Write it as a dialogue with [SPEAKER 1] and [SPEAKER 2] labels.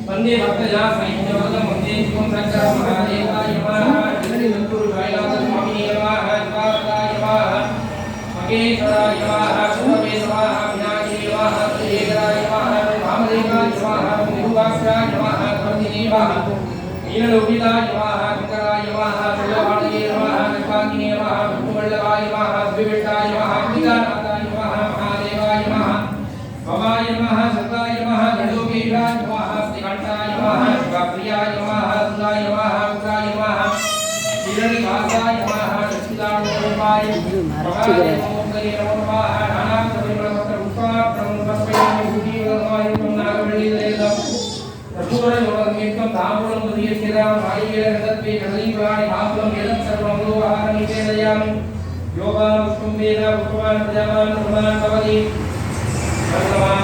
[SPEAKER 1] वंदे भक्तजा संयोगम वंदे ओम शंकर महादेवाय नमः नंदुर कैलास स्वामी नमः शिवाय नमः महेश्वराय नमः सुभवे नमः विनायकाय नमः श्रीधराय नमः वामदेवाय नमः निरुवासाय नमः कर्तिने नमः नीललोकिताय नमः शंकराय नमः शिववाणये नमः निष्पाकिने नमः विष्णुवल्लभाय नमः द्विवेटाय नमः अम्बिकानाथाय नमः महादेवाय नमः भवाय नमः सताय नमः गणोपीठाय नमः श्रीकंठाय नमः शिवप्रियाय नमः सुराय नमः उग्राय नमः श्रीनिवासाय नमः सच्चिदानंदरूपाय भवाय नमो नमः नानाप्रतिमलमत्र पुष्पार्थं समर्पयामि भूतिवदनाय नागवल्लीदेदं रघुवरयोगमेकं ताम्बूलं दीर्घिरां वायुवेदत्वे कदलीवाणि भावं यदं सर्वं लोहारं निवेदयामि योगां पुष्पं वेद पुष्पवान् प्रजावान् ब्रह्मान् भवति भगवान्